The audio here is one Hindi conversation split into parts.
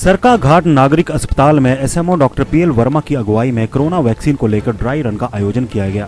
सरकाघाट नागरिक अस्पताल में एसएमओ डॉक्टर पीएल वर्मा की अगुवाई में कोरोना वैक्सीन को लेकर ड्राई रन का आयोजन किया गया।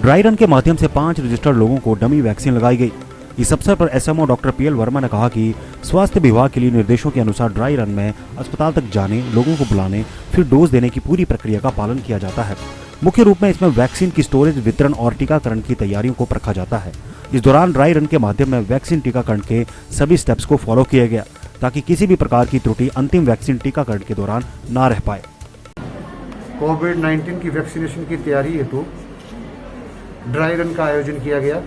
ड्राई रन के माध्यम से 5 रजिस्टर्ड लोगों को डमी वैक्सीन लगाई गई। इस अवसर पर एसएमओ डॉक्टर पीएल वर्मा ने कहा कि स्वास्थ्य विभाग के लिए निर्देशों के अनुसार ड्राई रन में अस्पताल तक जाने, लोगों को बुलाने, फिर डोज देने की पूरी प्रक्रिया का पालन किया जाता है। मुख्य रूप में इसमें वैक्सीन की स्टोरेज, वितरण और टीकाकरण की तैयारियों को परखा जाता है। इस दौरान ड्राई रन के माध्यम में वैक्सीन टीकाकरण के सभी स्टेप्स को फॉलो किया गया ताकि किसी भी प्रकार की त्रुटि अंतिम वैक्सीन टीकाकरण के दौरान ना रह पाए। कोविड-19 की वैक्सीनेशन की तैयारी हेतु ड्राई रन का आयोजन किया गया,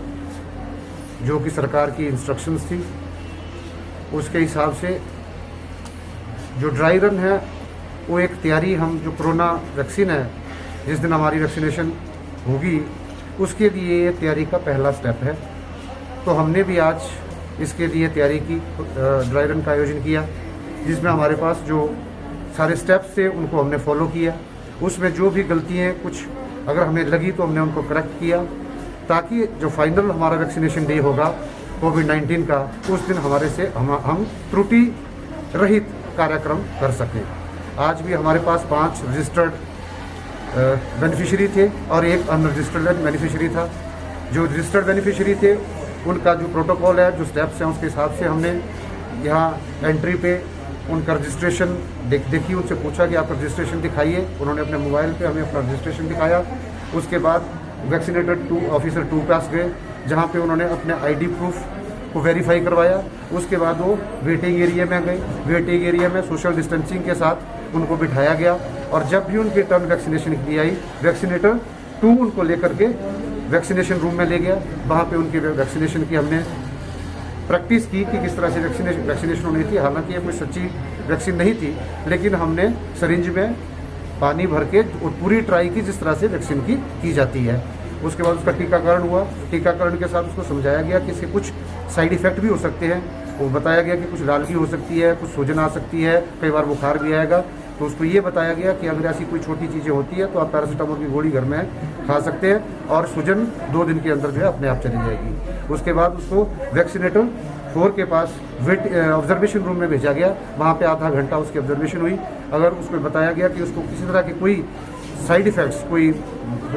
जो कि सरकार की इंस्ट्रक्शंस थी। उसके हिसाब से जो ड्राई रन है वो एक तैयारी, हम जो कोरोना वैक्सीन है जिस दिन हमारी वैक्सीनेशन होगी उसके लिए ये तैयारी का पहला स्टेप है। तो हमने भी आज इसके लिए तैयारी की, ड्राई रन का आयोजन किया, जिसमें हमारे पास जो सारे स्टेप्स थे उनको हमने फॉलो किया। उसमें जो भी गलतियाँ कुछ अगर हमें लगी तो हमने उनको करेक्ट किया, ताकि जो फाइनल हमारा वैक्सीनेशन डे होगा कोविड-19 का, उस दिन हमारे से हम त्रुटि रहित कार्यक्रम कर सकें। आज भी हमारे पास 5 रजिस्टर्ड बेनिफिशियरी थे और एक अनरजिस्टर्ड बेनिफिशियरी था। जो रजिस्टर्ड बेनिफिशियरी थे उनका जो प्रोटोकॉल है, जो स्टेप्स हैं, उसके हिसाब से हमने यहाँ एंट्री पे उनका रजिस्ट्रेशन देखी, उनसे पूछा कि आपका रजिस्ट्रेशन दिखाइए। उन्होंने अपने मोबाइल पे हमें अपना रजिस्ट्रेशन दिखाया। उसके बाद वैक्सीनेटेड ऑफिसर 2 पास गए, जहाँ पे उन्होंने अपने आईडी प्रूफ को वेरीफाई करवाया। उसके बाद वो वेटिंग एरिया में गए। वेटिंग एरिया में सोशल डिस्टेंसिंग के साथ उनको बिठाया गया और जब भी उनकी टर्न वैक्सीनेशन की ली आई, वैक्सीनेटर 2 उनको लेकर के वैक्सीनेशन रूम में ले गया। वहाँ पे उनकी वैक्सीनेशन की हमने प्रैक्टिस की कि किस तरह से वैक्सीनेशन होनी थी। हालांकि ये कोई सच्ची वैक्सीन नहीं थी, लेकिन हमने सरिंज में पानी भर के पूरी ट्राई की जिस तरह से वैक्सीन की जाती है। उसके बाद उसका टीकाकरण हुआ। टीकाकरण के साथ उसको समझाया गया कि इसके कुछ साइड इफ़ेक्ट भी हो सकते हैं। वो बताया गया कि कुछ लालगी हो सकती है, कुछ सूजन आ सकती है, कई बार बुखार भी आएगा। तो उसको ये बताया गया कि अगर ऐसी कोई छोटी चीज़ें होती है तो आप पैरासीटामोल की गोली घर में खा सकते हैं और सूजन 2 दिन के अंदर जो है अपने आप चली जाएगी। उसके बाद उसको वैक्सीनेटर 4 के पास ऑब्जर्वेशन रूम में भेजा गया। वहाँ पे आधा घंटा उसकी ऑब्जर्वेशन हुई। अगर उसको बताया गया कि उसको किसी तरह की कोई साइड इफ़ेक्ट्स, कोई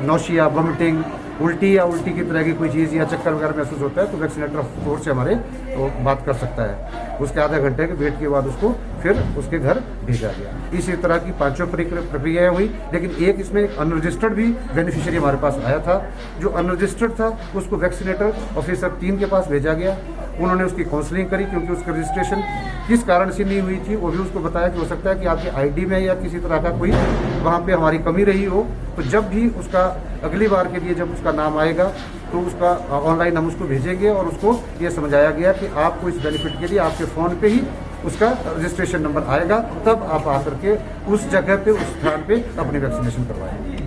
नौशिया, वॉमिटिंग, उल्टी की तरह की कोई चीज़ या चक्कर वगैरह महसूस होता है तो वैक्सीनेटर 4 से हमारे तो बात कर सकता है। उसके आधे घंटे के वेट के बाद उसको फिर उसके घर भेजा गया। इसी तरह की 5 प्रक्रियाएँ हुई, लेकिन एक इसमें एक अनरजिस्टर्ड भी बेनिफिशियरी हमारे पास आया था। जो अनरजिस्टर्ड था उसको वैक्सीनेटर ऑफिसर 3 के पास भेजा गया। उन्होंने उसकी काउंसलिंग करी, क्योंकि उसका रजिस्ट्रेशन किस कारण से नहीं हुई थी वो भी उसको बताया कि हो सकता है कि आपकी आईडी में या किसी तरह का कोई वहाँ पे हमारी कमी रही हो। तो जब भी उसका अगली बार के लिए जब उसका नाम आएगा तो उसका ऑनलाइन हम उसको भेजेंगे और उसको ये समझाया गया कि आपको इस बेनिफिट के लिए आपके फ़ोन पे ही उसका रजिस्ट्रेशन नंबर आएगा, तब आप आकर के उस जगह पे, उस स्थान पे अपनी वैक्सीनेशन करवाएंगे।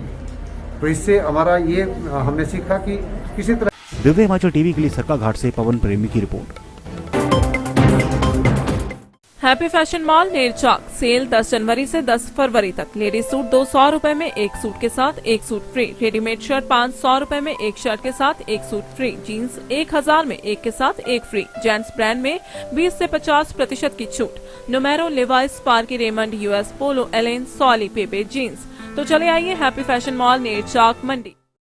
तो इससे हमारा ये हमने सीखा कि किसी तरह। दिव्य हिमाचल टीवी के लिए सरकाघाट से पवन प्रेमी की रिपोर्ट। Happy fashion mall Nerchowk sale 10 जनवरी से 10 फरवरी तक। लेडीज सूट 200 रुपए में एक सूट के साथ एक सूट फ्री। रेडीमेड शर्ट 500 रुपए में एक शर्ट के साथ एक सूट फ्री। जीन्स 1000 में एक के साथ एक फ्री। जेंट्स ब्रांड में 20 से 50% की छूट। Numero, Levi's, Sparky, Raymond, US Polo, Allen, Solly, Pepe Jeans. तो चले आइए हैप्पी फैशन मॉल नेरचौक मंडी।